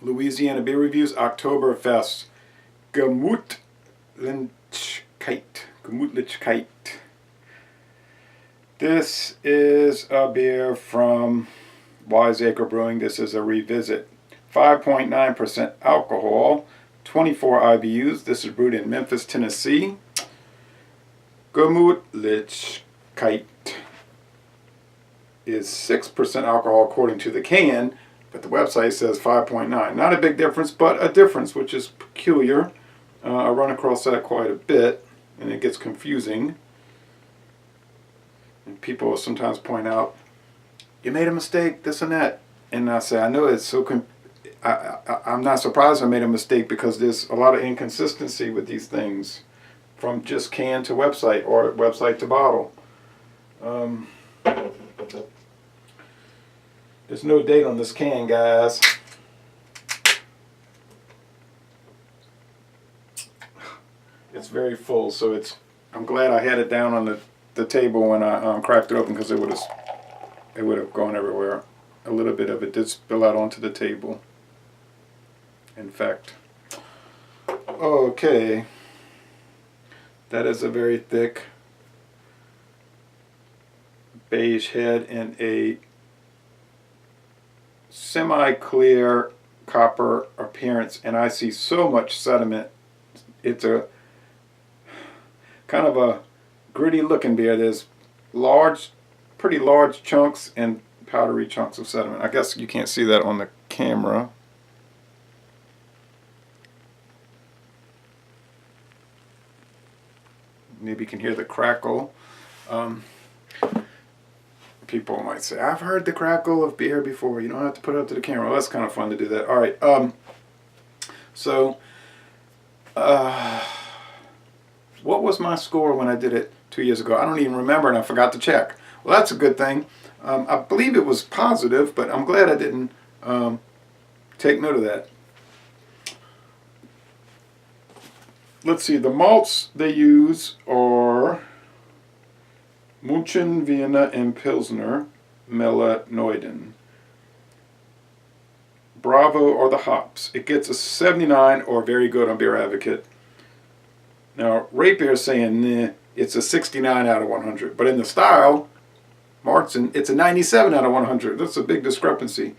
Louisiana Beer Reviews, Oktoberfest, Gemütlichkeit. Gemütlichkeit. This is a beer from Wiseacre Brewing. This is a revisit. 5.9% alcohol, 24 IBUs. This is brewed in Memphis, Tennessee. Gemütlichkeit is 6% alcohol according to the can, but the website says 5.9. Not a big difference, but a difference, which is peculiar. I run across that quite a bit, and it gets confusing. And people sometimes point out, you made a mistake, this and that. And I say, I know it's so I'm not surprised I made a mistake, because there's a lot of inconsistency with these things, from just can to website or website to bottle. There's no date on this can, guys. It's very full, so I'm glad I had it down on the table when I cracked it open, because it would have gone everywhere. A little bit of it did spill out onto the table. In fact, okay, that is a very thick beige head and a semi-clear copper appearance, and I see so much sediment. It's a kind of a gritty looking beer. There's pretty large chunks and powdery chunks of sediment. I guess you can't see that on the camera. Maybe you can hear the crackle. People might say, I've heard the crackle of beer before. You don't have to put it up to the camera. Well, that's kind of fun to do that. All right. What was my score when I did it 2 years ago? I don't even remember, and I forgot to check. Well, that's a good thing. I believe it was positive, but I'm glad I didn't take note of that. Let's see. The malts they use are Munich, Vienna, and Pilsner Melanoiden. Bravo are the hops. It gets a 79 or very good on Beer Advocate. Now, Rate Beer is saying nah, it's a 69 out of 100. But in the style, Marzen, it's a 97 out of 100. That's a big discrepancy.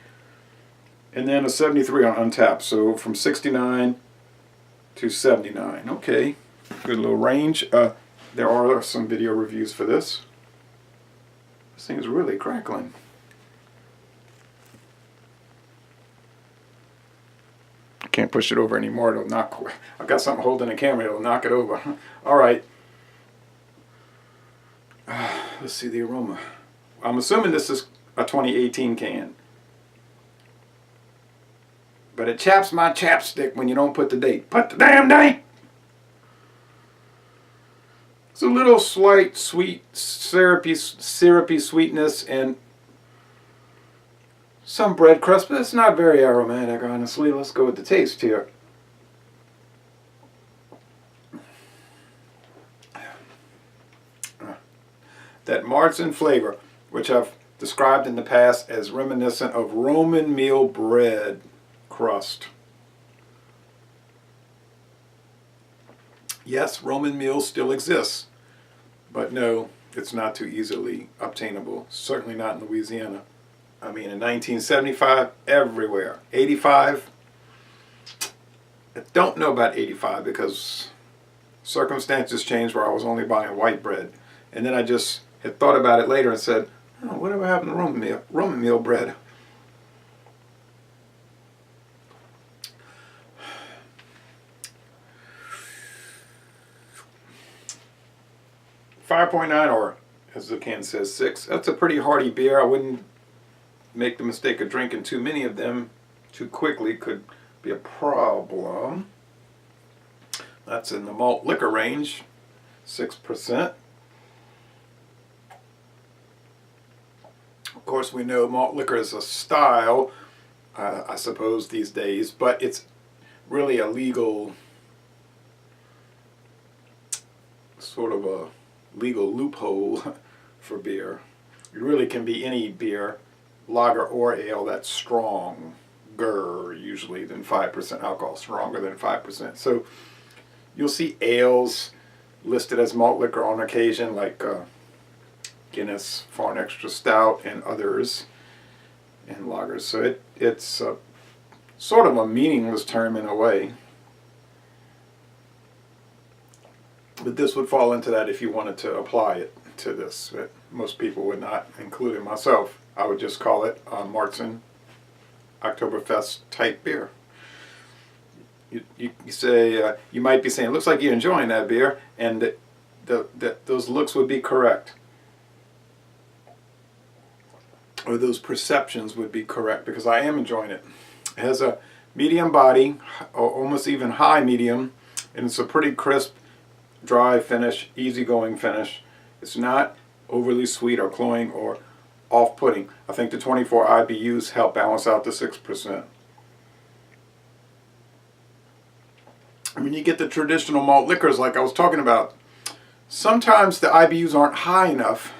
And then a 73 on Untapped. So from 69 to 79. Okay, good little range. There are some video reviews for this. This thing is really crackling. I can't push it over anymore. It'll knock. I've got something holding the camera. It'll knock it over. All right. Let's see the aroma. I'm assuming this is a 2018 can. But it chaps my chapstick when you don't put the date. Put the damn date! It's a little slight sweet, syrupy sweetness and some bread crust, but it's not very aromatic, honestly. Let's go with the taste here. That Marzen flavor, which I've described in the past as reminiscent of Roman meal bread crust. Yes, Roman meal still exists, but no, it's not too easily obtainable. Certainly not in Louisiana. I mean, in 1975, everywhere. 85, I don't know about 85, because circumstances changed where I was only buying white bread. And then I just had thought about it later and said, oh, whatever happened to Roman meal bread? 5.9, or as the can says, 6. That's a pretty hearty beer. I wouldn't make the mistake of drinking too many of them too quickly. Could be a problem. That's in the malt liquor range, 6%. Of course, we know malt liquor is a style, I suppose, these days, but it's really a legal, sort of a legal loophole for beer. It really can be any beer, lager or ale, that's strong, stronger usually than 5% alcohol, stronger than 5%. So you'll see ales listed as malt liquor on occasion, like Guinness, Foreign Extra Stout, and others, and lagers. So it's sort of a meaningless term in a way. But this would fall into that if you wanted to apply it to this. But most people would not, including myself. I would just call it Marzen Oktoberfest type beer. You say, you might be saying, it looks like you're enjoying that beer, and those looks would be correct. Or those perceptions would be correct, because I am enjoying it. It has a medium body, or almost even high medium, and it's a pretty crisp, dry finish, easygoing finish. It's not overly sweet or cloying or off-putting. I think the 24 IBUs help balance out the 6%. When you get the traditional malt liquors like I was talking about, sometimes the IBUs aren't high enough,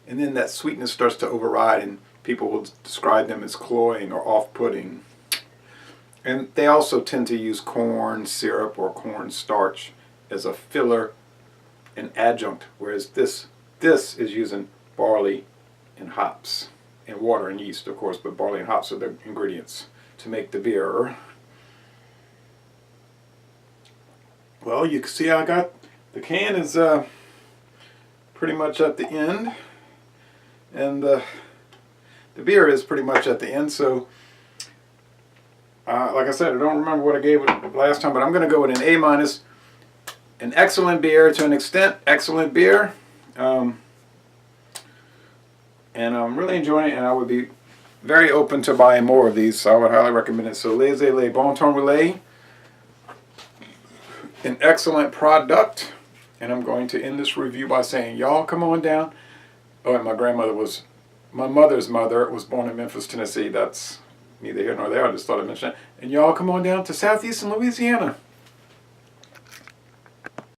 and then that sweetness starts to override, and people will describe them as cloying or off-putting. And they also tend to use corn syrup or corn starch as a filler and adjunct, whereas this is using barley and hops and water and yeast, of course, but barley and hops are the ingredients to make the beer. Well, you can see I got the can is pretty much at the end, and the beer is pretty much at the end. So like I said, I don't remember what I gave it last time, but I'm going to go with an A-. An excellent beer to an extent, excellent beer, and I'm really enjoying it, and I would be very open to buying more of these, so I would highly recommend it. So Laissez les bon temps rouler, an excellent product, and I'm going to end this review by saying, y'all come on down. Oh, and my mother's mother was born in Memphis, Tennessee. That's neither here nor there, I just thought I'd mention it. And y'all come on down to southeastern Louisiana.